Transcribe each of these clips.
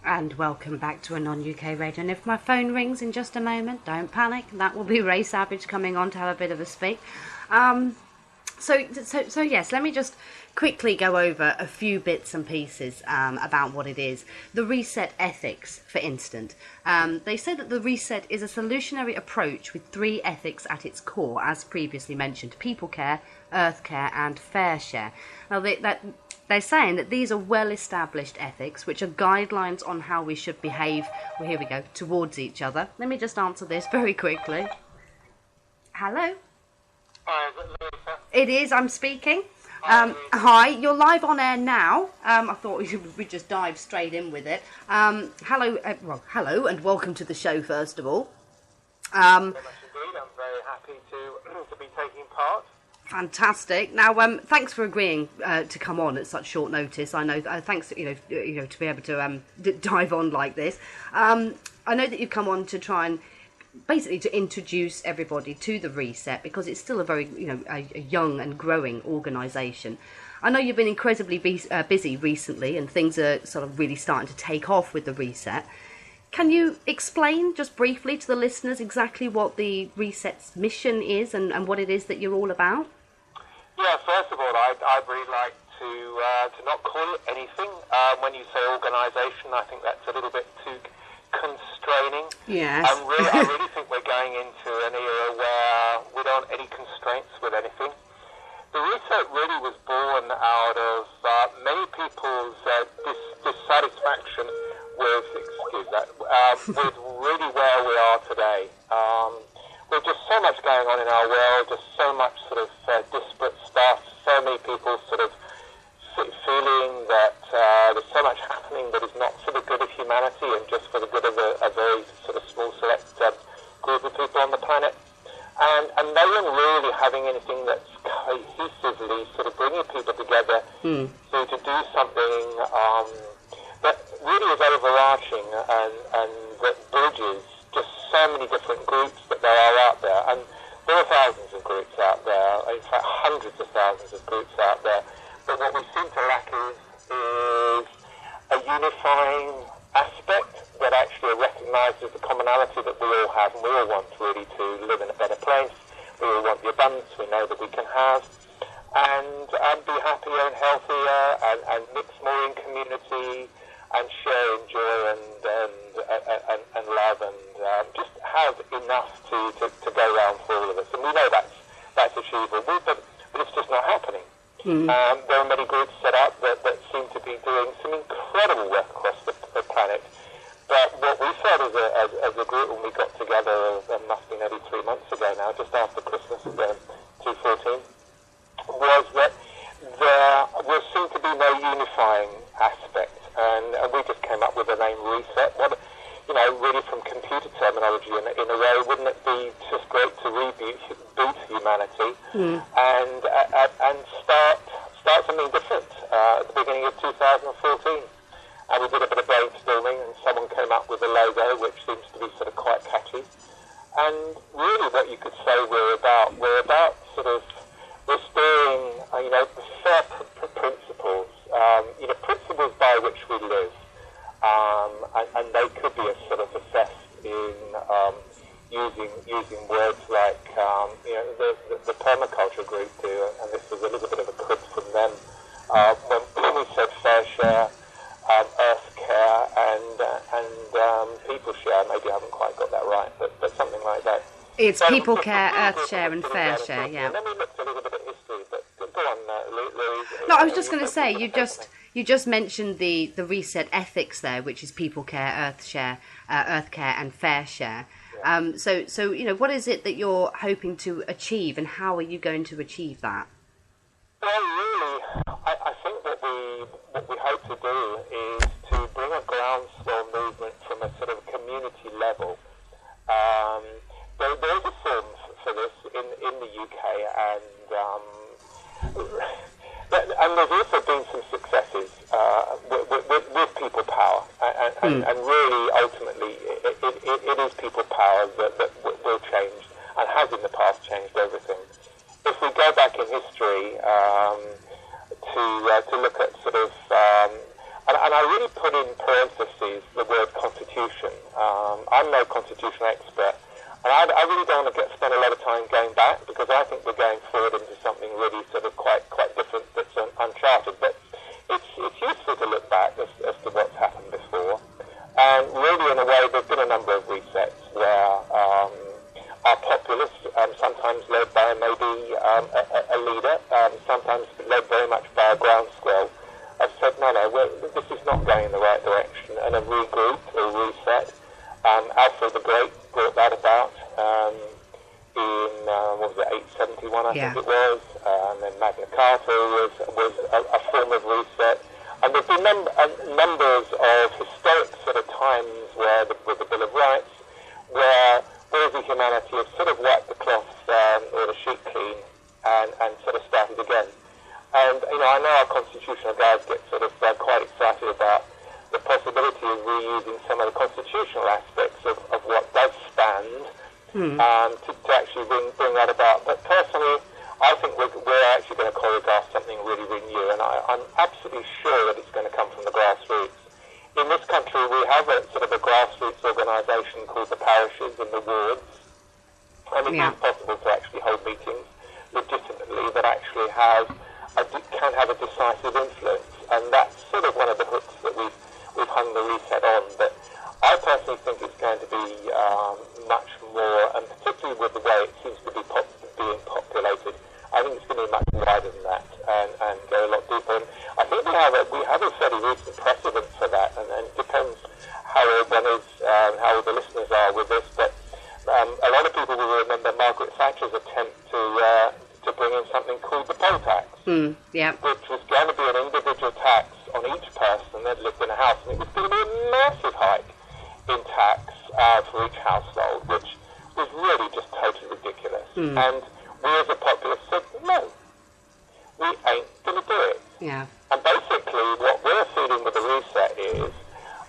And welcome back to AnonUK Radio. And if my phone rings in just a moment, don't panic. That will be Ray Savage coming on to have a bit of a speak. So yes, let me just quickly go over a few bits and pieces about what it is. The reset ethics, for instance. They say that the reset is a solutionary approach with 3 ethics at its core, as previously mentioned: people care, earth care, and fair share. Now, they're saying that these are well-established ethics, which are guidelines on how we should behave, well, here we go, towards each other. Let me just answer this very quickly. Hello? Hi, is it Lisa? It is, I'm speaking. Hi, you're live on air now. I thought we'd just dive straight in with it. Hello, hello, and welcome to the show, first of all. Very much indeed. I'm very happy to be taking part. Fantastic. Now, thanks for agreeing to come on at such short notice. I know. Thanks, to be able to dive on like this. I know that you've come on to try and basically to introduce everybody to the reset, because it's still a very, a young and growing organisation. I know you've been incredibly busy recently, and things are sort of really starting to take off with the reset. Can you explain just briefly to the listeners exactly what the reset's mission is and what it is that you're all about? Yeah, first of all, I'd really like to not call it anything. When you say organisation, I think that's a little bit too constraining. Yes. I really think we're going into an era where we don't have any constraints with anything. The reset really was born out of many people's dissatisfaction with, with really where we are today. There's just so much going on in our world, just so much sort of disparate stuff, so many people sort of feeling that there's so much happening that is not for the good of humanity and just for the good of a very sort of small select group of people on the planet. And no one really having anything that's cohesively sort of bringing people together to do something that really is overarching and that bridges just so many different groups that there are out there. And there are thousands of groups out there, in fact hundreds of thousands of groups out there. But what we seem to lack is a unifying aspect that actually recognises the commonality that we all have, and we all want really to live in a better place. We all want the abundance we know that we can have, and be happier and healthier, and mix more in community, and share in joy and love, and just have enough to go around for all of us. And we know that's achievable, but it's just not happening. There are many groups set up that seem to be doing some incredible work across the planet. But what we said as a group when we got together, it must be nearly 3 months ago now, just after Christmas of 2014, was that there will seem to be no unifying aspect. And we just came up with the name Reset. Really from computer terminology in a way, wouldn't it be just great to reboot humanity and start something different at the beginning of 2014? And we did a bit of brainstorming, and someone came up with a logo which seems to be sort of quite catchy. And really, what you could say we're about sort of restoring, the fair principles, principles by which we live. And they could be sort of assessed in using words like the permaculture group do, and this was a little bit of a quip from them when we said fair share, earth care, and people share. Maybe I haven't quite got that right, but something like that. It's people care, earth share, and fair share. Yeah. Then we looked a little bit at history, but go on, Louise. No, I was just going to say you just mentioned the reset ethics there, which is people care, earth care, and fair share. Yeah. So what is it that you're hoping to achieve, and how are you going to achieve that? Well, really, I think what we hope to do is to bring a groundswell movement from a sort of community level. There is a form for this in the UK, and there's also been some successes with people power, and really ultimately it is people power that will change and has in the past changed everything. If we go back in history to look at sort of, and and I really put in parentheses the word constitution. I'm no constitutional expert, and I really don't want to spend a lot of time going back, because I think we're going forward into something really sort of quite different that's uncharted. But it's useful to look back as to what's happened before. And really, in a way, there's been a number of resets where our populace, sometimes led by maybe a leader, sometimes led very much by a groundswell, have said, no, this is not going in the right direction, and have regrouped or reset. Alfred the Great brought that about in, 871, I think it was, and then Magna Carta was a form of reset. And there's been numbers of historic sort of times where, with the Bill of Rights, where we as a humanity have sort of wiped the cloth or the sheet clean and sort of started again. And, I know our constitutional guys get sort of quite excited about the possibility of reusing some of the constitutional aspects of what does stand to actually bring that about. But personally, I think we're actually going to choreograph something really, really new, and I'm absolutely sure that it's going to come from the grassroots. In this country, we have a sort of a grassroots organisation called the parishes and the wards, and it is possible to actually hold meetings legitimately that actually can have a decisive influence, and that's sort of one of the hooks that we've hung the reset on. But I personally think it's going to be much more, and particularly with the way it seems to be being populated, I think it's going to be much wider than that and go a lot deeper. And I think we have a fairly recent precedent for that, and it depends how one is, how the listeners are with this. But a lot of people will remember Margaret Thatcher's attempt to bring in something called the poll tax, which was going to be an individual tax on each person that lived in a house, and it was going to be a massive hike in tax for each household, which was really just totally ridiculous. And we as a populace said, no, we ain't going to do it. Yeah. And basically what we're feeling with the reset is,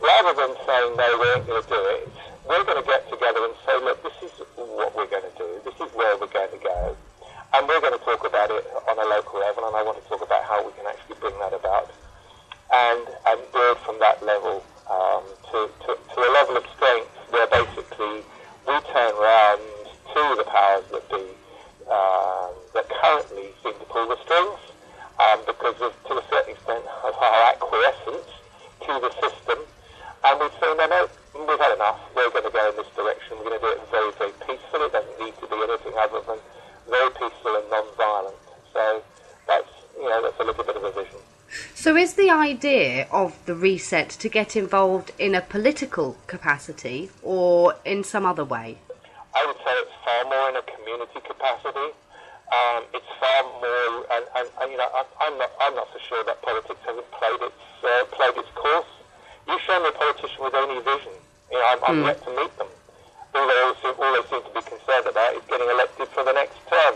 rather than saying, no, we ain't going to do it, we're going to get together and say, look, this is what we're going to do, this is where we're going to go, and we're going to talk about it on a local level, and I want to talk about how we can actually bring that about and build from that level to a level of strength where basically we turn around to the powers that be that currently seem to pull the strings because of, to a certain extent, of our acquiescence to the system, and we've said, no, we've had enough, we're going to go in this direction, we're going to do it very, very peacefully, it doesn't need to be anything other than very peaceful and non-violent. So that's a little bit of a vision. So is the idea of the reset to get involved in a political capacity or in some other way? I would say it's far more in a community capacity. It's far more, and I'm not so sure that politics hasn't played its course. You show me a politician with any vision. I'm yet to meet them. All they seem to be concerned about is getting elected for the next term.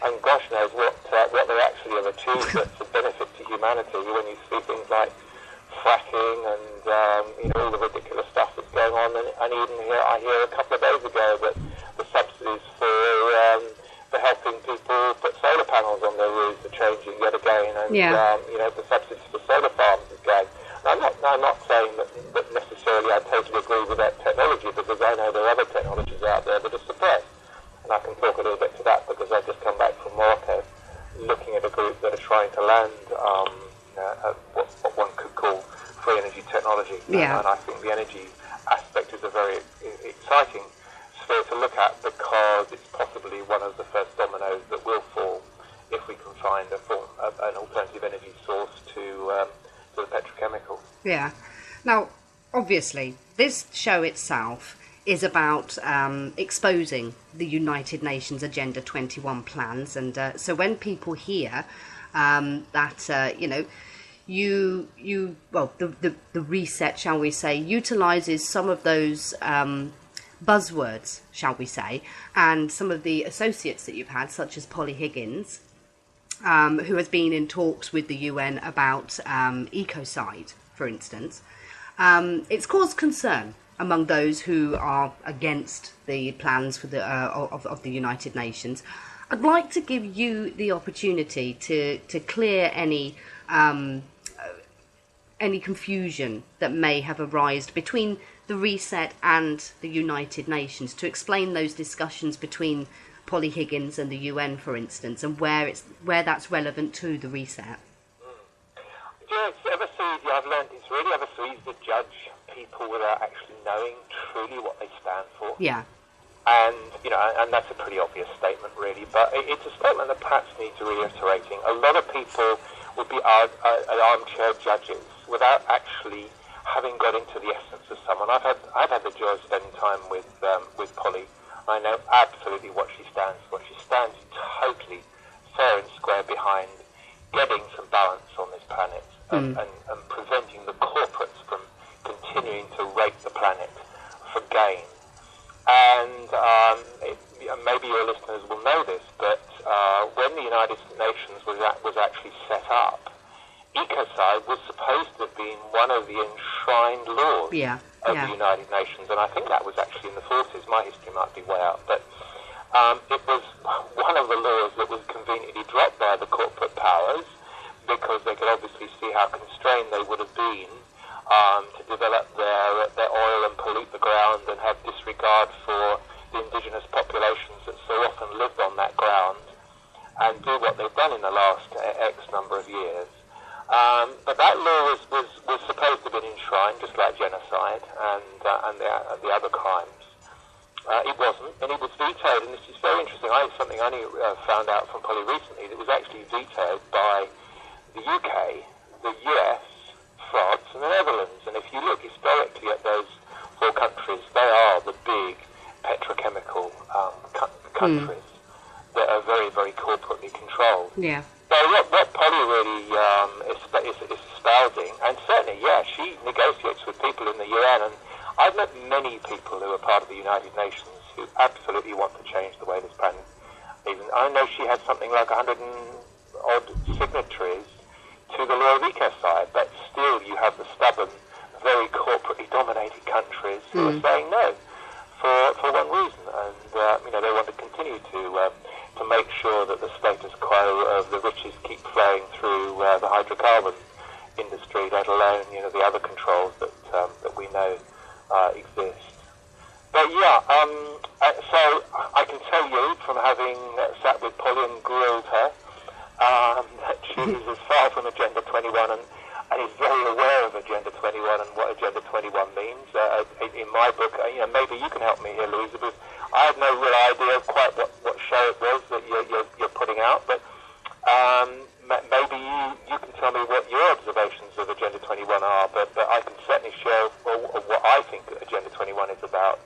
And gosh knows what they actually have achieved that's a benefit to humanity when you see things like fracking and all the ridiculous stuff that's going on. And even I hear a couple of days ago that the subsidies for helping people put solar panels on their roofs are changing yet again, and the subsidies for solar farms is going. I'm not saying that necessarily I totally agree with that technology, because I know there are other technologies out there that are suppressed. And I can talk a little bit to that because I've just come back from Morocco looking at a group that are trying to land what one could call free energy technology. And I think the energy aspect is a very exciting sphere to look at, because it's possibly one of the first dominoes that will fall if we can find an alternative energy source to the petrochemical. Yeah. Now, obviously, this show itself is about exposing the United Nations Agenda 21 plans, and so when people hear that the reset, shall we say, utilises some of those buzzwords, shall we say, and some of the associates that you've had, such as Polly Higgins, who has been in talks with the UN about ecocide, for instance, it's caused concern among those who are against the plans for the of the United Nations. I'd like to give you the opportunity to clear any any confusion that may have arisen between the reset and the United Nations, to explain those discussions between Polly Higgins and the UN, for instance, and where that's relevant to the reset? Yeah, it's ever so easy. I've learned it's really ever so easy to judge people without actually knowing truly what they stand for. Yeah. And, and that's a pretty obvious statement, really, but it's a statement that perhaps needs reiterating. A lot of people would be armchair judges without actually having got into the essence of someone. I've had the joy of spending time with Polly. I know absolutely what she stands for. She stands totally fair and square behind getting some balance on this planet and preventing the corporates from continuing to rape the planet for gain. And maybe your listeners will know this, but when the United Nations was actually set up, ecocide was supposed to have been one of the enshrined laws of the United Nations, and I think that was actually in the 40s. My history might be way out, but it was one of the laws that was conveniently dropped by the corporate powers because they could obviously see how constrained they would have been to develop their oil and pollute the ground and have disregard for the indigenous populations that so often lived on that ground and do what they've done in the last X number of years. But that law was supposed to have been enshrined, just like genocide and the other crimes. It wasn't, and it was vetoed, and this is very interesting. Something I only found out from Polly recently, that it was actually vetoed by the UK, the US, France and the Netherlands. And if you look historically at those four countries, they are the big petrochemical countries that are very, very corporately controlled. Yeah. So what Polly really is espousing, and certainly, she negotiates with people in the UN, and I've met many people who are part of the United Nations who absolutely want to change the way this planet is. I know she has something like 100 and odd signatories to the law of ecocide, but still you have the stubborn, very corporately dominated countries who are saying no for one reason, and they want to continue to make sure that the status quo of the riches keep flowing through the hydrocarbon industry, let alone the other controls that we know exist. But so I can tell you from having sat with Polly and grilled her that she is as far from Agenda 21 and is very aware of Agenda 21 and what Agenda 21 means. In my book, maybe you can help me here, Louisa, because I have no real idea of quite what show it was that you're putting out, but maybe you can tell me what your observations of Agenda 21 are, but I can certainly share what I think Agenda 21 is about.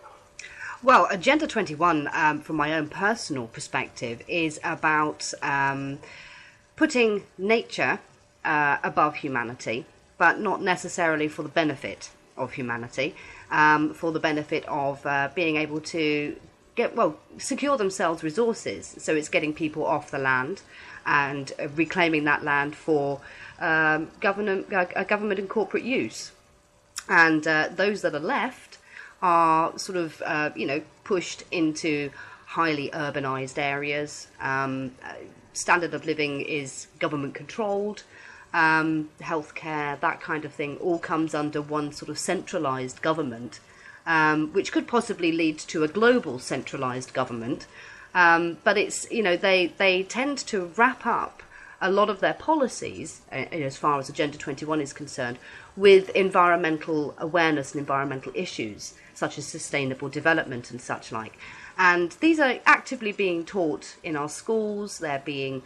Well, Agenda 21, from my own personal perspective, is about putting nature above humanity, but not necessarily for the benefit of humanity, for the benefit of being able to secure themselves resources. So it's getting people off the land and reclaiming that land for government and corporate use. And those that are left are sort of, pushed into highly urbanized areas. Standard of living is government controlled. Healthcare, that kind of thing, all comes under one sort of centralized government, which could possibly lead to a global centralized government. But it's, they tend to wrap up a lot of their policies, as far as Agenda 21 is concerned, with environmental awareness and environmental issues, such as sustainable development and such like. And these are actively being taught in our schools. They're being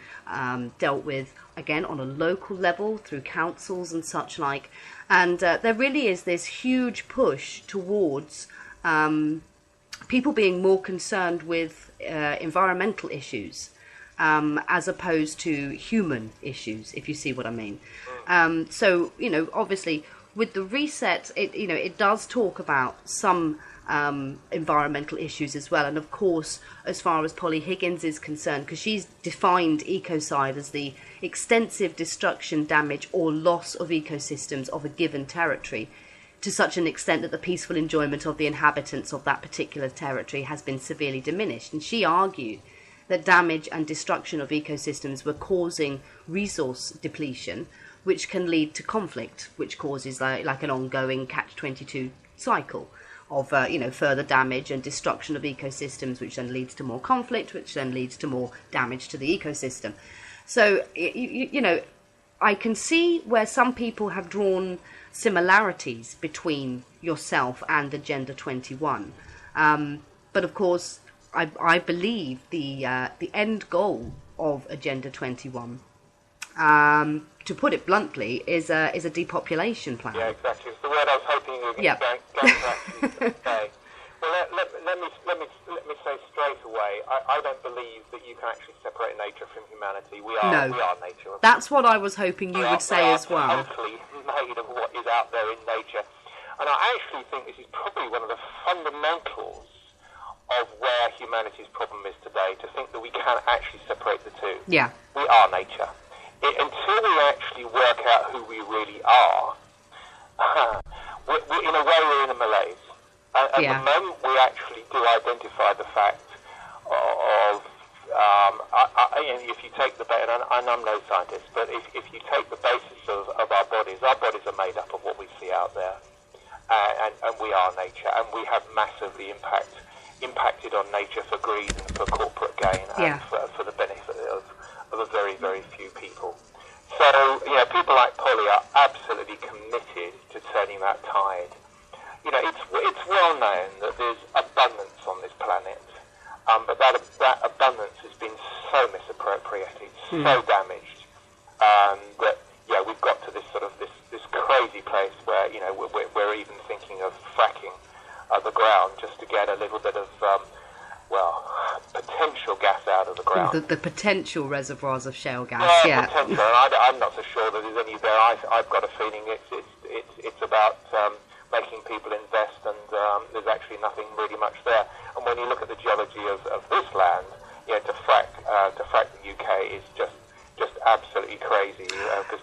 dealt with, again, on a local level through councils and such like. And there really is this huge push towards people being more concerned with environmental issues as opposed to human issues, if you see what I mean. So, obviously, with the reset, it does talk about some environmental issues as well. And of course, as far as Polly Higgins is concerned, because she's defined ecocide as the extensive destruction, damage or loss of ecosystems of a given territory to such an extent that the peaceful enjoyment of the inhabitants of that particular territory has been severely diminished. And she argued that damage and destruction of ecosystems were causing resource depletion, which can lead to conflict, which causes like an ongoing catch-22 cycle of further damage and destruction of ecosystems, which then leads to more conflict, which then leads to more damage to the ecosystem. So I can see where some people have drawn similarities between yourself and Agenda 21, but of course I believe the end goal of Agenda 21, to put it bluntly, is a depopulation plan. Yeah, exactly. It's the word I was hoping you were going to actually say. Well, let me say straight away, I don't believe that you can actually separate nature from humanity. We are nature. That's what I was hoping you would say as well. We are totally made of what is out there in nature. And I actually think this is probably one of the fundamentals of where humanity's problem is today, to think that we can actually separate the two. Yeah. We are nature. Until we actually work out who we really are, in a way we're in a malaise. At the moment, we actually do identify the fact of, if you take and I'm no scientist, but if you take the basis of our bodies are made up of what we see out there, and we are nature, and we have massively impacted on nature for greed and for corporate gain, and for the benefit of a very, very few people. So, people like Polly are absolutely committed to turning that tide. It's well known that there's abundance on this planet, but that abundance has been so misappropriated, so damaged, that we've got to this sort of this crazy place where we're even thinking of fracking the ground just to get a little bit of potential gas out of the ground. The potential reservoirs of shale gas. Potential. And I'm not so sure that there's any there. I've got a feeling it's about making people invest, and there's actually nothing really much there. And when you look at the geology of this land, to frack the UK is just absolutely crazy.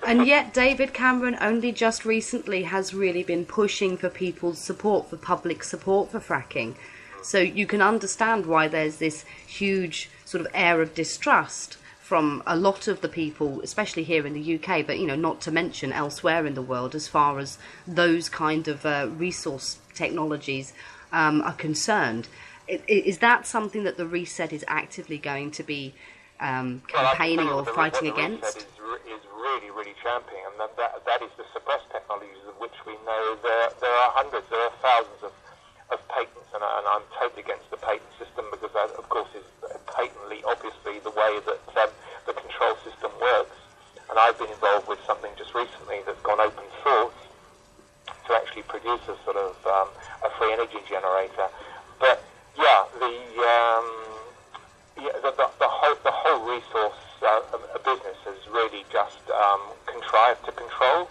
And yet David Cameron only just recently has really been pushing for people's support, for public support for fracking. So you can understand why there's this huge sort of air of distrust from a lot of the people, especially here in the UK, but not to mention elsewhere in the world, as far as those kind of resource technologies are concerned. Is that something that the Reset is actively going to be campaigning or fighting against? The Reset is really, really championing, and that is the suppressed technologies, of which we know there are hundreds, there are thousands of patents, and I'm totally against the patent system, because that, of course, is patently, obviously, the way that the control system works. And I've been involved with something just recently that's gone open source to actually produce a sort of a free energy generator. But the whole resource business has really just contrived to control,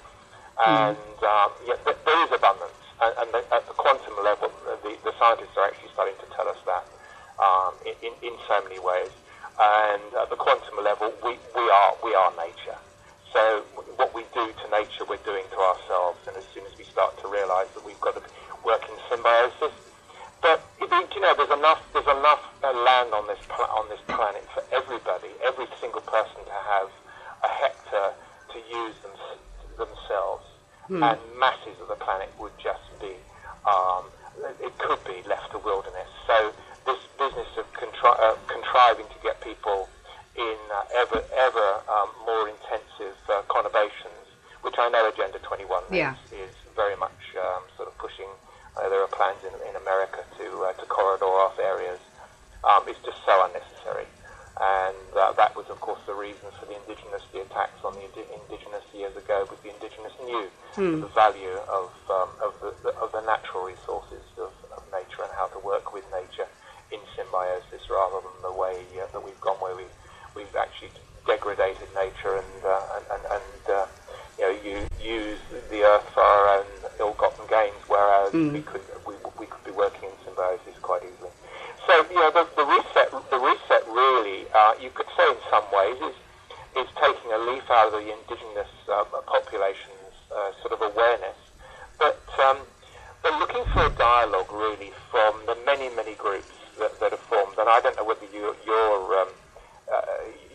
and there is abundance. And at the quantum level, the scientists are actually starting to tell us that in so many ways. And at the quantum level, we are nature. So what we do to nature, we're doing to ourselves. And as soon as we start to realise that we've got to work in symbiosis, but there's enough land on this planet for everybody, every single person, to have a hectare to use themselves. And masses of the planet would just be, it could be left a wilderness. So this business of contriving to get people in ever more intensive conurbations, which I know Agenda 21 is very much sort of pushing. There are plans in America to corridor off areas. It's just so unnecessary. And that was, of course, the reason for the attacks on the indigenous years ago, with the indigenous knew the value of the natural resources of nature, and how to work with nature in symbiosis, rather than the way that we've gone, where we've actually degraded nature and use the earth for our own ill-gotten gains, whereas we could be working in symbiosis quite easily. So the reset really, you could say in some ways, is taking a leaf out of the indigenous population's sort of awareness, but looking for a dialogue really from the many groups that are formed. And I don't know whether you're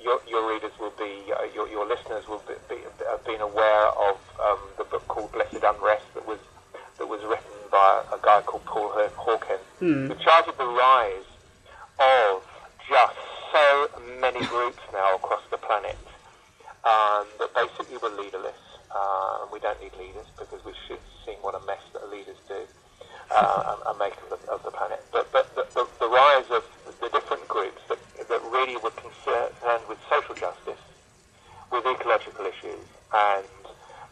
your readers will be, your listeners will have been aware of the book called Blessed Unrest that was written by a guy called Paul Hawkins, who charted the rise of just so many groups now across the planet that basically were leaderless. We don't need leaders because we should see what a mess that leaders do and make of the planet. But the rise of the different groups that really were concerned with social justice, with ecological issues, and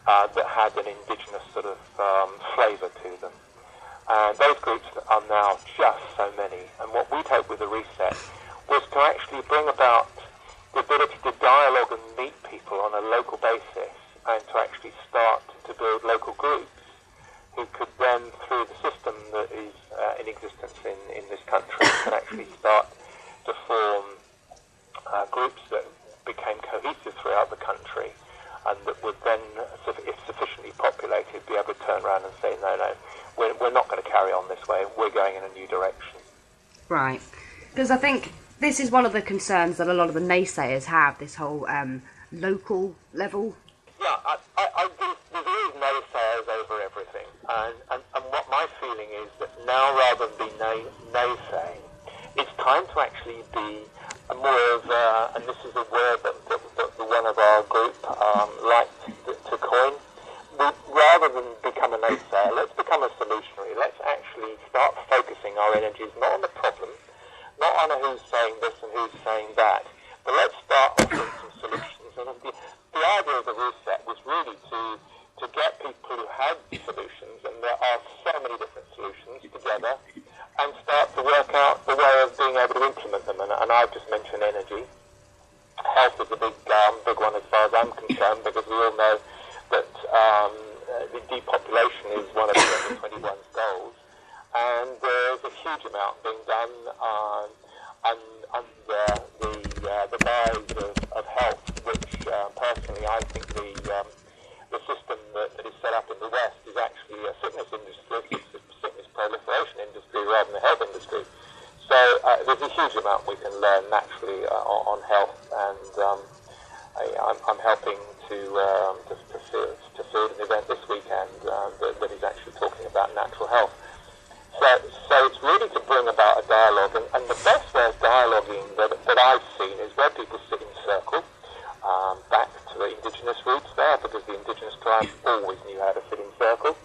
that had an indigenous sort of flavour to them. And those groups are now just so many. And what we'd hope with the reset was to actually bring about the ability to dialogue and meet people on a local basis, and to actually start to build local groups who could then, through the system that is in existence in this country, can actually start to form groups that became cohesive throughout the country, and that would then, if sufficiently populated, be able to turn around and say, no, we're not going to carry on this way, we're going in a new direction. Right. Because I think this is one of the concerns that a lot of the naysayers have, this whole local level. Yeah, there's always naysayers over everything, and what my feeling is that now, rather than be naysaying, it's time to actually be more of, and this is a word that one of our group liked to coin, rather than become a naysayer, let's become a solutionary. Let's actually start focusing our energies not on the problem, not on who's saying this and who's saying that, but let's start offering some solutions. And the idea of the reset was really to get people who had solutions, and there are so many different solutions, together, and start to work out the way of being able to implement them. And I've just mentioned energy. Health is a big one as far as I'm concerned, because we all know that the depopulation is one of the 2021's goals, and there's a huge amount being done under the guise of health, which personally I think the system that is set up in the West is actually a sickness industry, sickness proliferation industry rather than a health industry. So there's a huge amount we can learn naturally on health, and I'm helping to field an event this weekend that is actually talking about natural health. So it's really to bring about a dialogue, and the best way of dialoguing that I've seen is where people sit in circle, back to the indigenous roots there, because the indigenous tribes always knew how to sit in circle,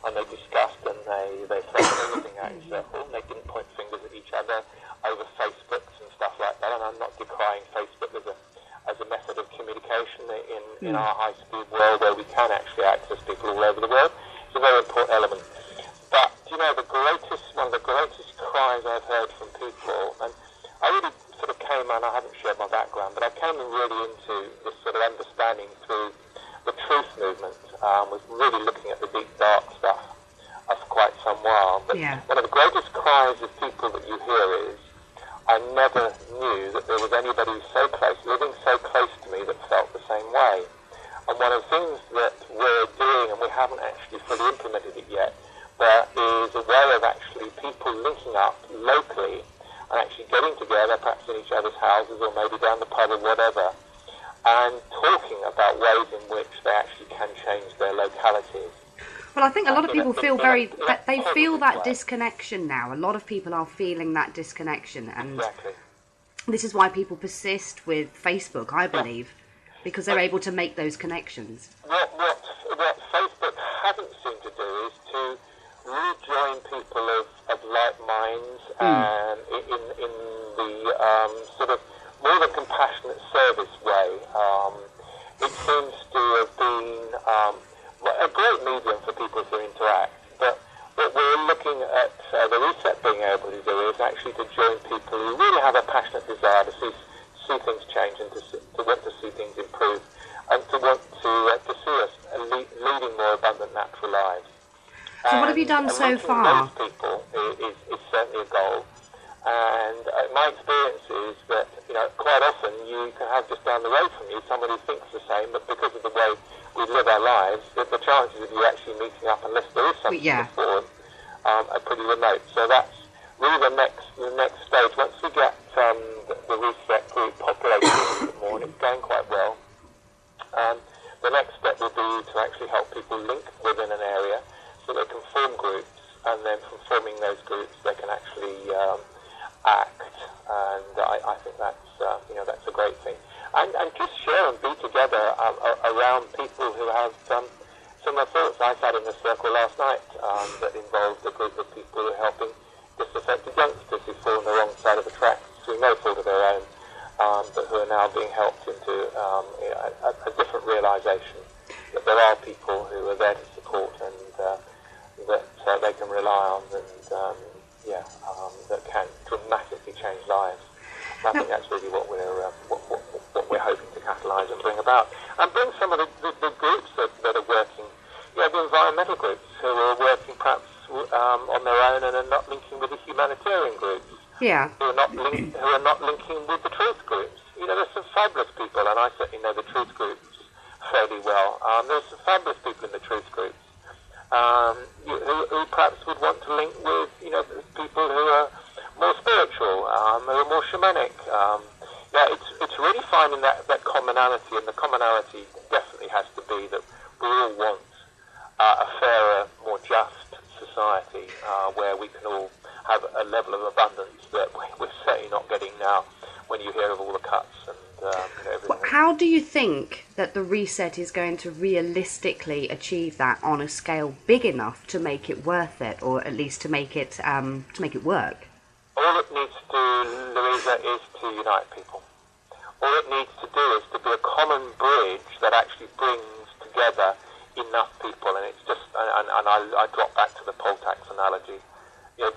and they discussed and they sorted everything out in circle, and they didn't point fingers at each other over Facebooks and stuff like that. And I'm not decrying Facebook as a method of communication in our high-speed world where we can actually access people all over the world. It's a very important element. But, one of the greatest cries I've heard from people, and I really sort of came, and I haven't shared my background, but I came really into this sort of understanding through the truth movement, was really looking at the deep, dark stuff for quite some while. But one of the greatest cries of people that you hear is, I never knew that there was anybody so close, living so close to me, that felt the same way. And one of the things that we're doing, and we haven't actually fully implemented it yet, but is a way of actually people linking up locally and actually getting together, perhaps in each other's houses or maybe down the pub or whatever, and talking about ways in which they actually can change their localities. Well, I think a lot of people feel they feel that disconnection now. A lot of people are feeling that disconnection, and this is why people persist with Facebook, I believe, because they're able to make those connections. What Facebook hasn't seemed to do is to rejoin people of like minds in the sort of more than compassionate service way. It seems to have been a great medium for people to interact, but what we're looking at the reset being able to do is actually to join people who really have a passionate desire to see things change, and to want to see things improve, and to want to see us leading more abundant natural lives. So what have you done so far? Those people is certainly a goal, and my experience is that quite often you can have just down the road from you somebody who thinks the same, but because of the way we live our lives, the chances of you actually meeting up, unless there is something before, are pretty remote. So that's really the next stage, once we get the reset group populated a little bit more, and it's going quite well, the next step will be to actually help people link within an area so they can form groups, and then from forming those groups they can actually act, and I think that's that's a great thing, and just share and be together around people who have similar thoughts. I sat in a circle last night that involved a group of people who are helping disaffected youngsters who fall on the wrong side of the tracks through no fault of their own, but who are now being helped into a different realisation that there are people who are there to support and that they can rely on, and that can dramatically change lives. I think that's really what we're hoping to catalyse and bring about, and bring some of the groups that are working, the environmental groups who are working perhaps on their own and are not linking with the humanitarian groups. Yeah. Who are not linking with the truth groups. There's some fabulous people, and I certainly know the truth groups fairly well. There's some fabulous people in the truth groups who perhaps would want to link with, people who are more spiritual, who are more shamanic. It's really finding that commonality, and the commonality definitely has to be that we all want a fairer, more just society where we can all have a level of abundance that we're certainly not getting now when you hear of all the cuts and everything. Well, how do you think that the reset is going to realistically achieve that on a scale big enough to make it worth it, or at least to make it work? All it needs to do, Louisa, is to unite people. All it needs to do is to be a common bridge that actually brings together enough people, and it's just, and I drop back to the poll tax analogy.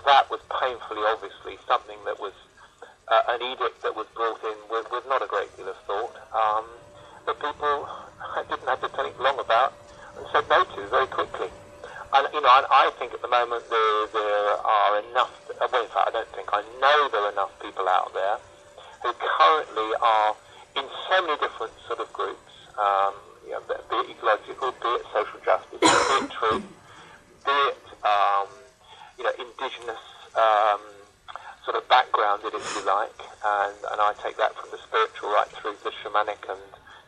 That was painfully, obviously, something that was an edict that was brought in with not a great deal of thought, that people didn't have to think long about and said no to very quickly. And I think at the moment there are enough. Well, in fact, I don't think. I know there are enough people out there who currently are in so many different sort of groups. Be it ecological, be it social justice, be it truth, be it indigenous sort of backgrounded, if you like, and I take that from the spiritual right through the shamanic and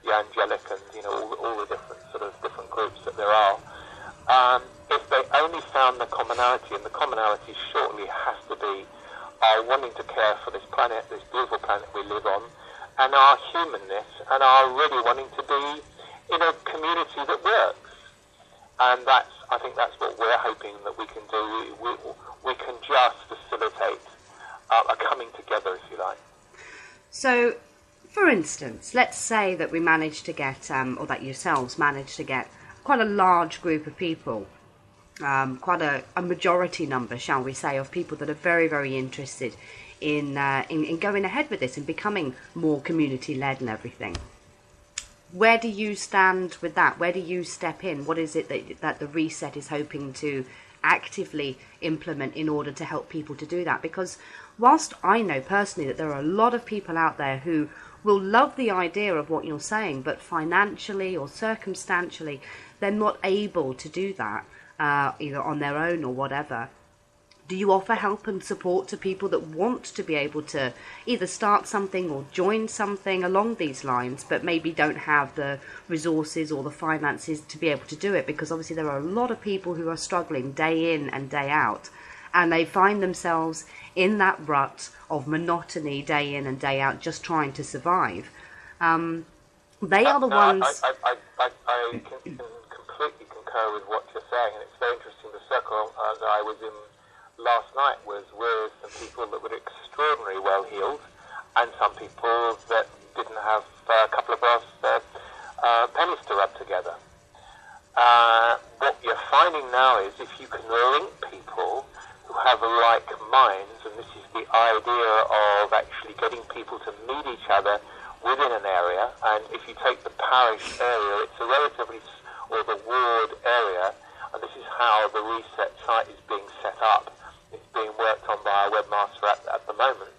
the angelic and all the different groups that there are. If they only found the commonality, and the commonality shortly has to be our wanting to care for this planet, this beautiful planet we live on, and our humanness, and our really wanting to be in a community that works. And I think that's what we're hoping that we can do. We can just facilitate a coming together, if you like. So, for instance, let's say that we managed to get, or that yourselves managed to get quite a large group of people, quite a majority number, shall we say, of people that are very, very interested in going ahead with this and becoming more community-led and everything. Where do you stand with that? Where do you step in? What is it that the reset is hoping to actively implement in order to help people to do that? Because whilst I know personally that there are a lot of people out there who will love the idea of what you're saying, but financially or circumstantially, they're not able to do that, either on their own or whatever. Do you offer help and support to people that want to be able to either start something or join something along these lines, but maybe don't have the resources or the finances to be able to do it? Because obviously there are a lot of people who are struggling day in and day out, and they find themselves in that rut of monotony day in and day out, just trying to survive. They are the ones... I can completely concur with what you're saying, and it's very interesting. The circle that I was in last night was with some people that were extraordinarily well heeled, and some people that didn't have a couple of brass pennies to rub together. What you're finding now is if you can link people who have like minds, and this is the idea of actually getting people to meet each other within an area, and if you take the parish area, it's a relatively, or the ward area, and this is how the reset site is being set up. It's being worked on by our webmaster at the moment,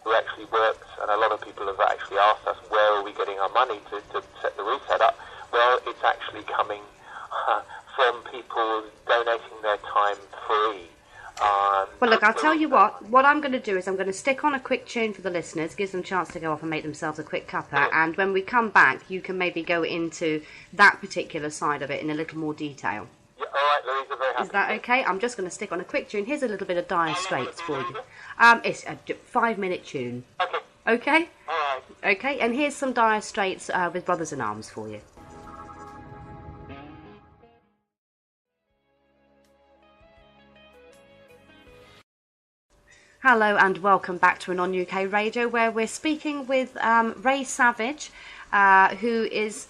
who actually works, and a lot of people have actually asked us, where are we getting our money to set the reset up? Well, it's actually coming from people donating their time free. Well, look, I'll tell you what I'm going to do is I'm going to stick on a quick tune for the listeners, gives them a chance to go off and make themselves a quick cuppa, and when we come back, you can maybe go into that particular side of it in a little more detail. Yeah, all right, Louisa, very happy. Is that okay? I'm just going to stick on a quick tune. Here's a little bit of Dire Straits for you. It's a 5-minute tune. Okay. Okay? All right. Okay, and here's some Dire Straits with Brothers in Arms for you. Hello and welcome back to AnonUK Radio, where we're speaking with Ray Savage, who is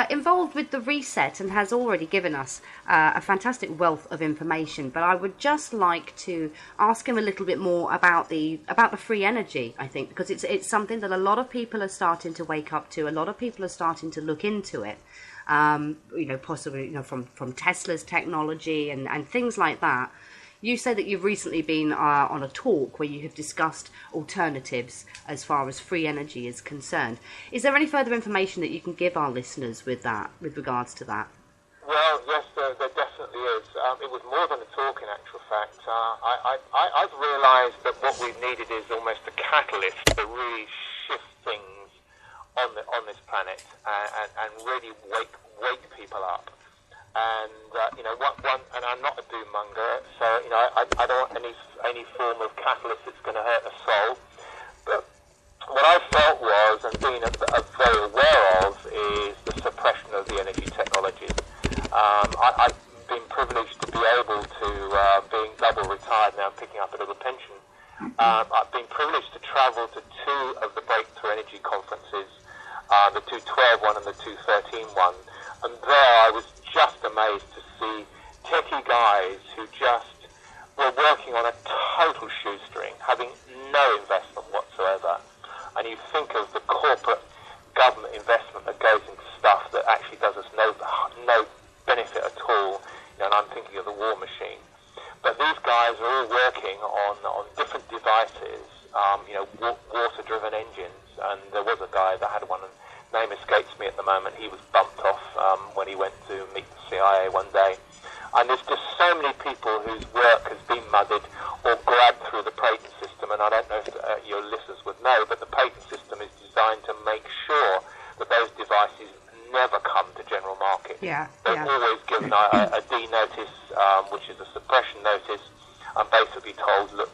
involved with the reset and has already given us a fantastic wealth of information. But I would just like to ask him a little bit more about the free energy, I think, because it's something that a lot of people are starting to wake up to. A lot of people are starting to look into it. Possibly, from Tesla's technology and things like that. You say that you've recently been on a talk where you have discussed alternatives as far as free energy is concerned. Is there any further information that you can give our listeners with regards to that? Well, yes, there definitely is. It was more than a talk, in actual fact. I've realised that what we've needed is almost a catalyst to really shift things on this planet and really wake people up. And and I'm not a doom monger, so I don't want any form of catalyst that's going to hurt a soul. But what I felt was, and being very aware of, is the suppression of the energy technologies. I've been privileged to be able to, being double retired now, picking up a little pension. I've been privileged to travel to 2 of the breakthrough energy conferences, the 212 one and the 213 one, and there I was just amazed to see techie guys who just were working on a total shoestring, having no investment whatsoever. And you think of the corporate government investment that goes into stuff that actually does us no benefit at all, and I'm thinking of the war machine. But these guys are all working on different devices, water-driven engines, and there was a guy that had one, and name escapes me at the moment. He was bumped off when he went to meet the CIA one day. And there's just so many people whose work has been mudded or grabbed through the patent system, and I don't know if your listeners would know, but the patent system is designed to make sure that those devices never come to general market. They're always given a D notice, which is a suppression notice, and basically told, look,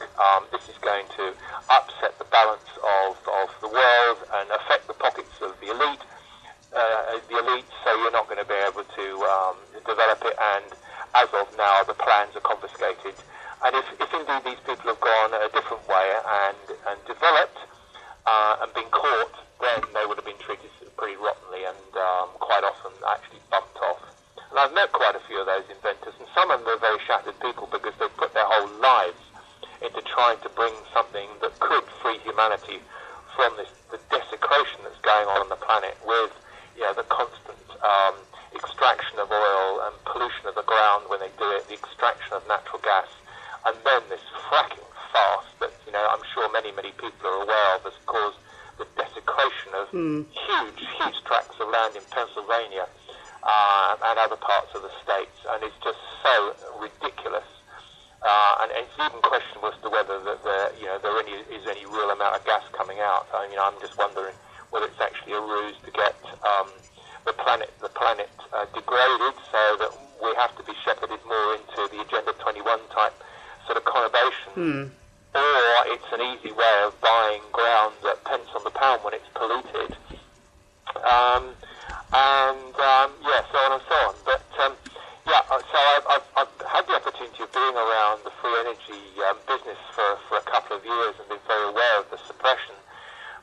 this is going to upset the balance of the world and affect the pockets of the elite, so you're not going to be able to develop it, and as of now the plans are confiscated. And if indeed these people have gone a different way and developed and been caught, then they would have been treated pretty rottenly and quite often actually bumped off. And I've met quite a few of those inventors, and some of them are very shattered people because they've put their whole lives into trying to bring something that could free humanity from the desecration that's going on the planet with the constant extraction of oil and pollution of the ground when they do it, the extraction of natural gas, and then this fracking farce that I'm sure many people are aware of has caused the desecration of huge tracts of land in Pennsylvania and other parts of the states, and it's just so ridiculous. And it's even questionable as to whether there is any real amount of gas coming out. I'm just wondering whether it's actually a ruse to get the planet degraded, so that we have to be shepherded more into the Agenda 21 type sort of conurbation, or it's an easy way of buying ground at pence on the pound when it's polluted, so on and so on. But so I've had the opportunity of being around the free energy business for a couple of years and been very aware of the suppression.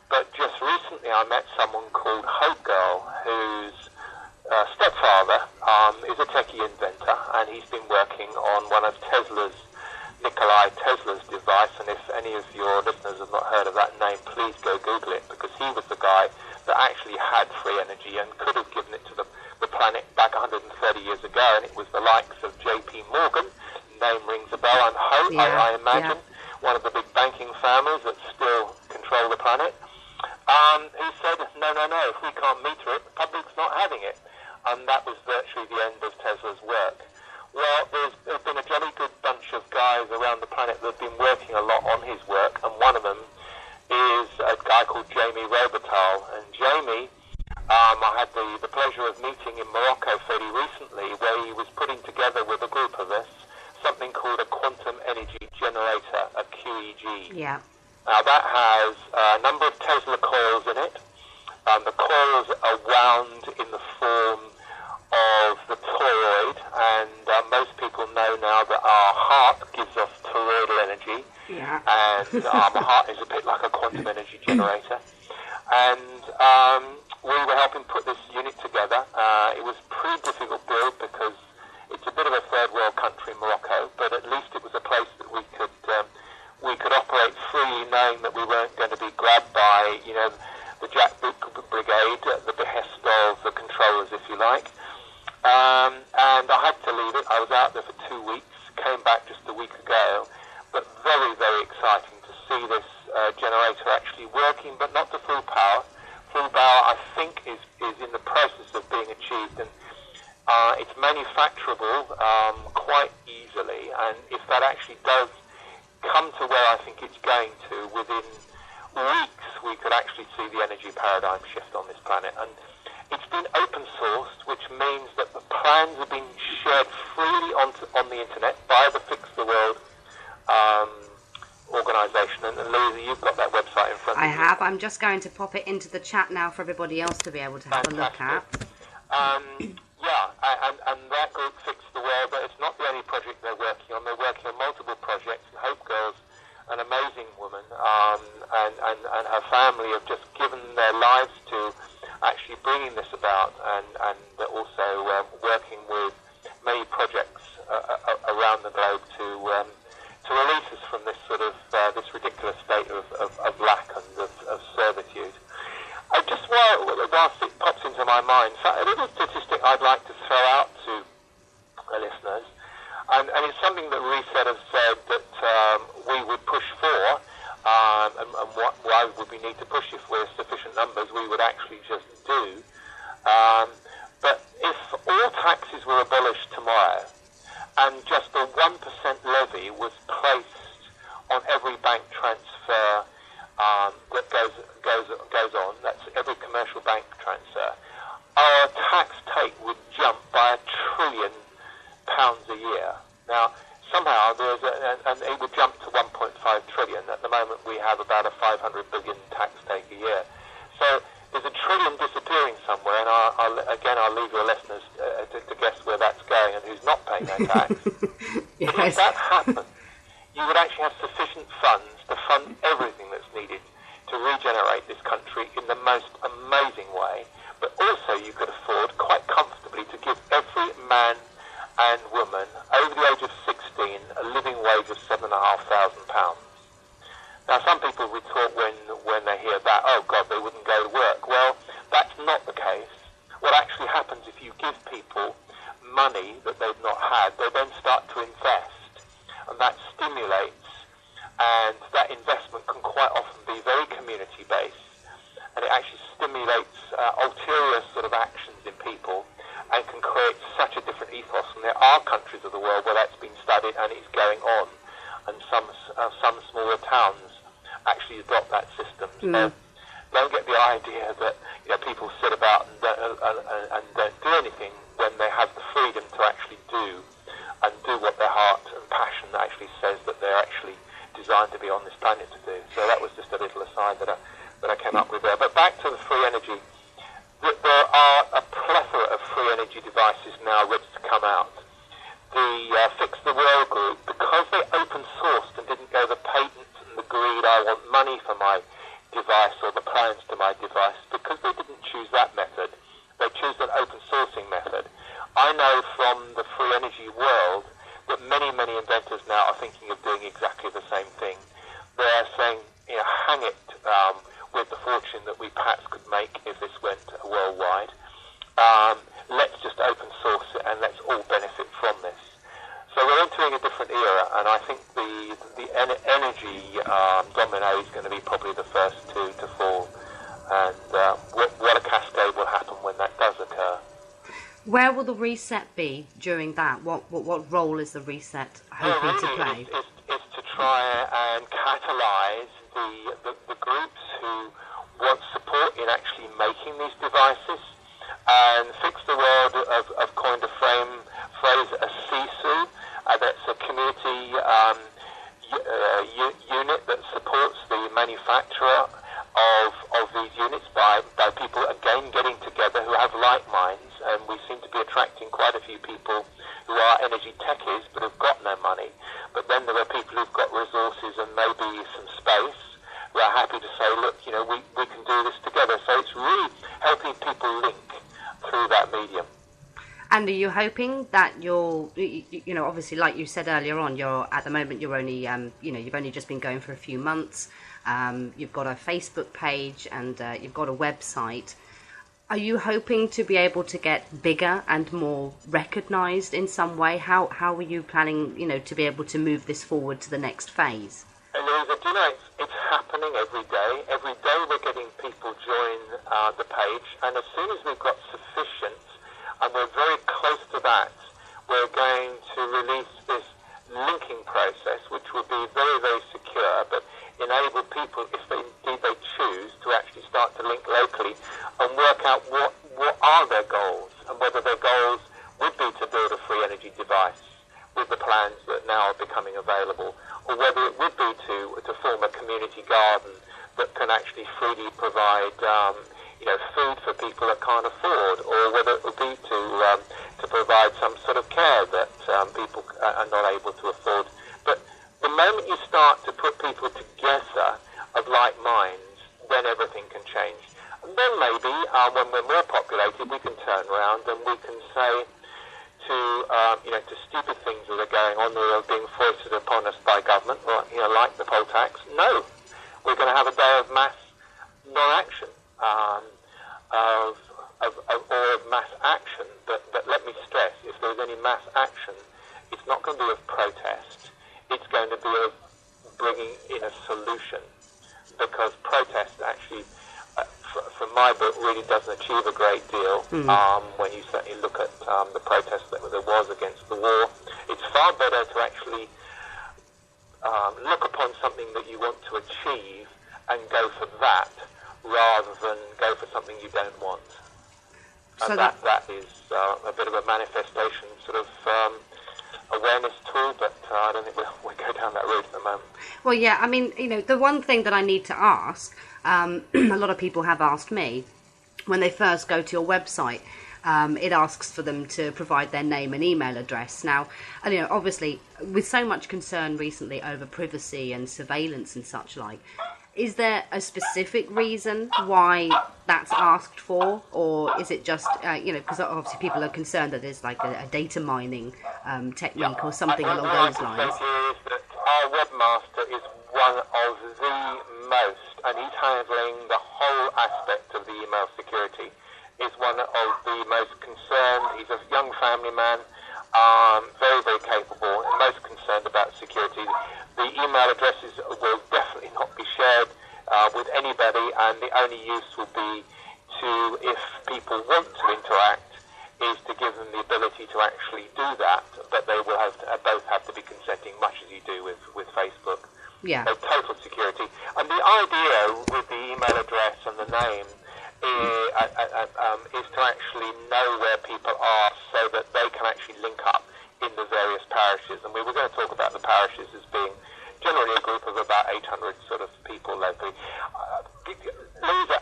But just recently I met someone called Hope Girl, whose stepfather is a techie inventor, and he's been working on one of Nikola Tesla's device. And if any of your listeners have not heard of that name, please go Google it, because he was the guy that actually had free energy and could have given it to the planet back 130 years ago, and it was the likes of J.P. Morgan, name rings a bell, and Hope, I imagine, one of the big banking families that still control the planet. He said, no, if we can't meter it, the public's not having it. And that was virtually the end of Tesla's work. Well, there's been a jolly good bunch of guys guys around the planet that have been working a lot on his work, and one of them is a guy called Jamie Robertal. And Jamie, I had the pleasure of meeting in Morocco fairly recently, where he was putting together with a group of us something called a quantum energy generator, a QEG. Yeah. Now that has a number of Tesla coils in it. The coils are wound in the form of the toroid, and most people know now that our heart gives off toroidal energy. Yeah. And our heart is a bit like a quantum energy generator. And we were helping put this unit together. It was a pretty difficult build because it's a bit of a third world country, Morocco, but at least it was a place that we could operate freely, knowing that we weren't going to be grabbed by, the jackboot brigade at the behest of the controllers, if you like. And I had to leave it. I was out there for 2 weeks, came back just a week ago, but very, very exciting to see this generator actually working, but not to full power. Full power, I think, is in the process of being achieved, and it's manufacturable quite easily, and if that actually does come to where I think it's going to, within weeks we could actually see the energy paradigm shift on this planet. And it's been open sourced, which means that the plans have been shared freely on the internet by the Fix the World organisation. And Louisa, you've got that website in front of you. I have. I'm just going to pop it into the chat now for everybody else to be able to have a look at. And that group Fix the World, but it's not the only project they're working on. They're working on multiple projects, and Hope Girl's an amazing woman, and her family have just given their lives to actually bringing this about, and also working with many projects around the globe to release us from this sort of this ridiculous state of lack and of servitude. Just whilst it pops into my mind, a little statistic I'd like to throw out to the listeners, and it's something that Reset has said that we would push for, and why would we need to push if we're sufficient numbers, we would actually just do. But if all taxes were abolished tomorrow, and just a 1% levy was placed on every bank transfer that goes on, that's every commercial bank transfer, our tax take would jump by £1 trillion a year. Now, somehow and it would jump to 1.5 trillion. At the moment, we have about a 500 billion tax take a year. So there's £1 trillion disappearing somewhere, and I'll leave your listeners to guess where that's going and who's not paying their tax. Yes. But if that happened, you would actually have sufficient funds to fund everything that's needed to regenerate this country in the most amazing way, but also you could afford quite comfortably to give every man and woman over the age of 16 a living wage of £7,500. Now, some people retort when they hear that, oh God, they wouldn't go to work. Well, that's not the case. What actually happens if you give people money that they've not had, they then start to invest, and that stimulates, and that investment can quite often be very community-based, and it actually stimulates ulterior sort of actions in people, and can create such a different ethos. And there are countries of the world where that's been studied and it's going on, and some smaller towns actually adopt that system. So don't get the idea that people sit about and don't do anything when they have the freedom to actually do what their heart and passion actually says that they're actually designed to be on this planet to do. So that was just a little aside that I came up with there. But back to the free energy. There are a plethora of free energy devices now ready to come out. The Fix the World group, because they open sourced and didn't go the patent and the greed, I want money for my device or the plans to my device, because they didn't choose that method, they chose an open sourcing method. I know from the free energy world that many, many inventors now are thinking of doing exactly the same thing. They're saying, hang it with the fortune that we perhaps could make if this went worldwide. Let's just open source it and let's all benefit from this. So we're entering a different era, and I think the energy domino is going to be probably the first to fall. And what a cascade will happen when that does occur. Where will the reset be during that? What role is the reset hoping to play? Is to try and catalyse the groups who want support in actually making these devices, and Fix the World have coined a phrase, a CISU, that's a community unit that supports the manufacturer of these units by people, again, getting together who have like minds, and we seem to be attracting quite a few people who are energy techies but have got no money. But then there are people who've got resources and maybe some space who are happy to say, look, we can do this together. So it's really helping people link through that medium. And are you hoping that you'll, obviously, like you said earlier on, at the moment you're only, you've only just been going for a few months. You've got a Facebook page and you've got a website. Are you hoping to be able to get bigger and more recognised in some way? How are you planning, to be able to move this forward to the next phase? Louisa, it's happening every day. Every day we're getting people join the page, and as soon as we've got sufficient, and we're very close to that, we're going to release this linking process, which will be very, very secure, but enable people, if indeed they choose, to actually start to link locally and work out what are their goals, and whether their goals would be to build a free energy device with the plans that now are becoming available, or whether it would be to form a community garden that can actually freely provide food for people that can't afford, or whether it would be to provide some sort of care that people are not able to afford. But the moment you start to put people together of like minds, then everything can change. And then maybe when we're more populated, we can turn around and we can say to stupid things that are going on that are being foisted upon us by government, or, like the poll tax, no, we're going to have a day of mass non-action, of mass action. But let me stress, if there's any mass action, it's not going to be of protest. It's going to be of bringing in a solution, because protest actually, from my book, really doesn't achieve a great deal. When you certainly look at the protest that there was against the war, it's far better to actually look upon something that you want to achieve and go for that, rather than go for something you don't want. So and that is a bit of a manifestation sort of awareness tool, but I don't think we'll go down that route at the moment. Well, yeah, I mean, the one thing that I need to ask, a lot of people have asked me, when they first go to your website, it asks for them to provide their name and email address. Now, obviously, with so much concern recently over privacy and surveillance and such like, is there a specific reason why that's asked for, or is it just, because obviously people are concerned that there's like a data mining technique or something along those lines? Is that our webmaster is one of the most, and he's handling the whole aspect of the email security, is one of the most concerned. He's a young family man, very, very capable, and most concerned about security. The email addresses will definitely not be shared with anybody, and the only use will be to, if people want to interact, is to give them the ability to actually do that, but they will both have to be consenting, much as you do with Facebook. Yeah. So total security. And the idea with the email address and the name is to actually know where people are, so that they can actually link up in the various parishes. And we were going to talk about the parishes as being generally a group of about 800 sort of people locally. Lisa,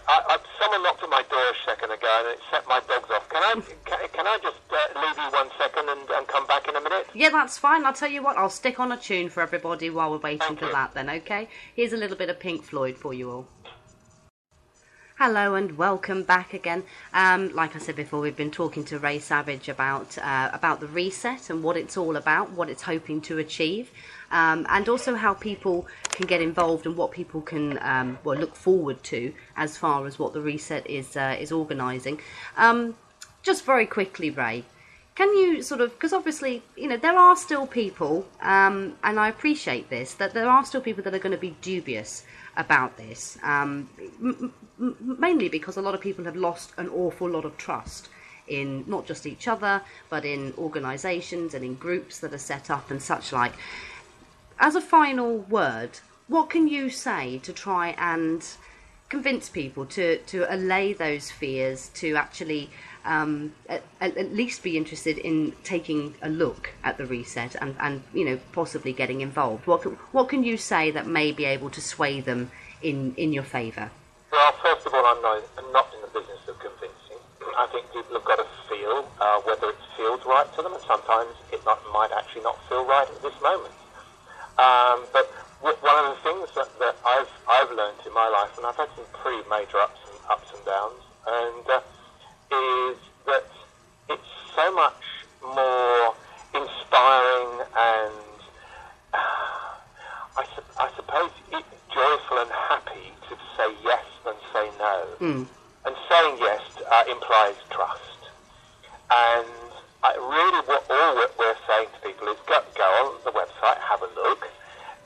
someone knocked at my door a second ago and it set my dogs off. Can I just leave you 1 second and come back in a minute? Yeah, that's fine. I'll tell you what, I'll stick on a tune for everybody while we're waiting for that then, okay? Here's a little bit of Pink Floyd for you all. Hello and welcome back again. Like I said before, we've been talking to Ray Savage about the reset and what it's all about, what it's hoping to achieve, and also how people can get involved and what people can look forward to as far as what the reset is organising. Just very quickly, Ray, can you sort of, because obviously, there are still people, and I appreciate this, that there are still people that are going to be dubious about this, mainly because a lot of people have lost an awful lot of trust in not just each other, but in organisations and in groups that are set up and such like. As a final word, what can you say to try and convince people to allay those fears, to actually at least be interested in taking a look at the reset and possibly getting involved? What can you say that may be able to sway them in your favour? Well, first of all, I'm not in the business of convincing. I think people have got to feel whether it feels right to them, and sometimes it might actually not feel right at this moment. But one of the things that I've learned in my life, and I've had some pretty major ups and downs, and is that it's so much more inspiring and I suppose joyful and happy to say yes than say no. And saying yes implies trust. And all we're saying to people is go on the website, have a look.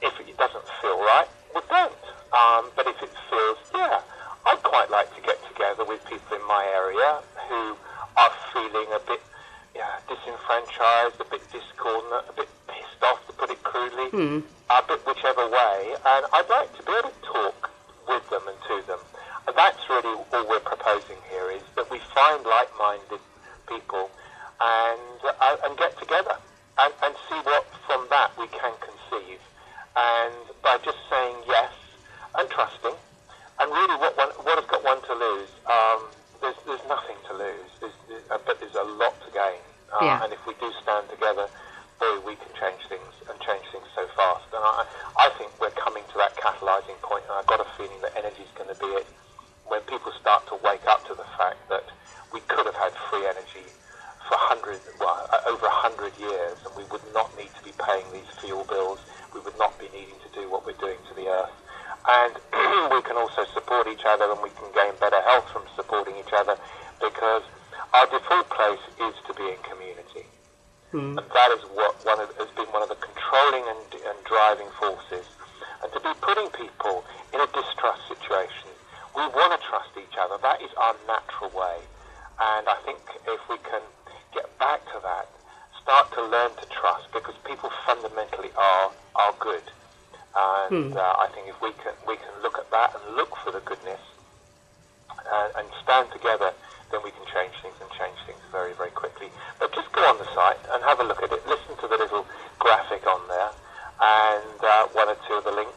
If it doesn't feel right, well, don't. But if it feels, I'd quite like to get together with people in my area who are feeling a bit disenfranchised, a bit discordant, a bit pissed off, to put it crudely, a bit whichever way. And I'd like to be able to talk with them and to them. And that's really all we're proposing here, is that we find like-minded people and get together and see what from that we can conceive. And by just saying yes and trusting, and really what has got one to lose? There's nothing to lose, but there's a lot to gain. And if we do stand together, boy, we can change things so fast. And I think we're coming to that catalysing point, and I've got a feeling that energy is going to be it. When people start to wake up to the fact that we could have had free energy for over 100 years, and we would not need to be paying these fuel bills, we would not be needing to do what we're doing to the earth. And we can also support each other, and we can gain better health from supporting each other, because our default place is to be in community. And that is has been one of the controlling and driving forces. And to be putting people in a distrust situation, we want to trust each other. That is our natural way. And I think if we can get back to that, start to learn to trust, because people fundamentally are good. And I think if we can look at that and look for the goodness and stand together, then we can change things very, very quickly. But just go on the site and have a look at it. Listen to the little graphic on there and one or two of the links.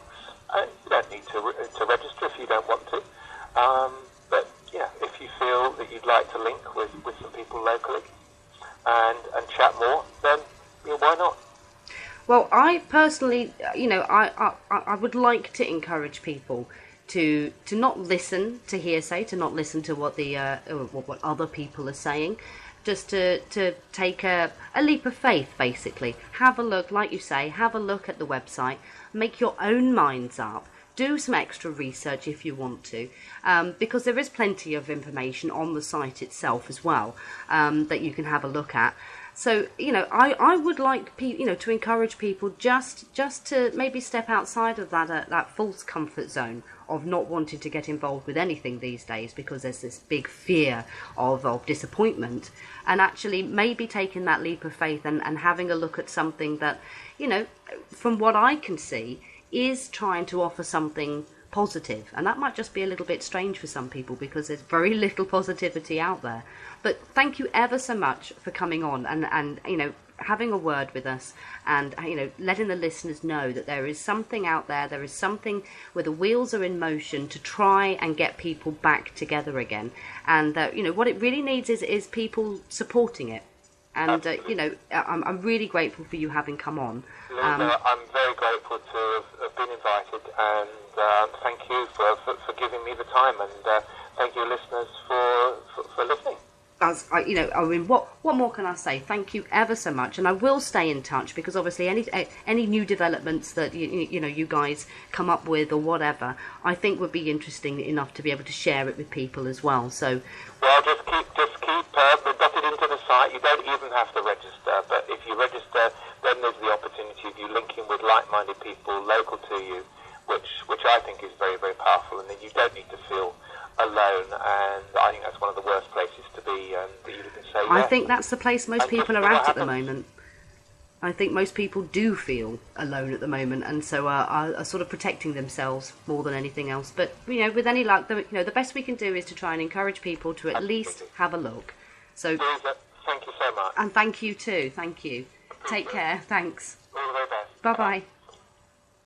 You don't need to register if you don't want to. But if you feel that you'd like to link with some people locally and chat more, then why not? Well, I personally, I would like to encourage people to not listen to hearsay, to not listen to what what other people are saying, just to take a leap of faith, basically. Have a look, like you say, have a look at the website, make your own minds up, do some extra research if you want to, because there is plenty of information on the site itself as well that you can have a look at. So, I would like to encourage people just to maybe step outside of that false comfort zone of not wanting to get involved with anything these days, because there's this big fear of disappointment, and actually maybe taking that leap of faith and having a look at something that, from what I can see, is trying to offer something positive. And that might just be a little bit strange for some people, because there's very little positivity out there. But thank you ever so much for coming on and having a word with us, and letting the listeners know that there is something out there is something where the wheels are in motion to try and get people back together again. And what it really needs is people supporting it. And I'm really grateful for you having come on. Lisa, I'm very grateful to have been invited, and thank you for giving me the time, and thank you, listeners, for listening. What more can I say? Thank you ever so much, and I will stay in touch, because obviously any new developments that you guys come up with or whatever, I think would be interesting enough to be able to share it with people as well. So, well, just keep dotted into the site. You don't even have to register, but if you register, then there's the opportunity of you linking with like-minded people local to you, which I think is very, very powerful, and then you don't need to feel alone, and I think that's one of the worst places to be, that you can say. I think that's the place most people are at the happens. moment. I think most people do feel alone at the moment, and so are sort of protecting themselves more than anything else. But with any luck, the best we can do is to try and encourage people to at least have a look. So, thank you so much, and thank you too. Thank you. Take care. Thanks. All the very best. Bye bye.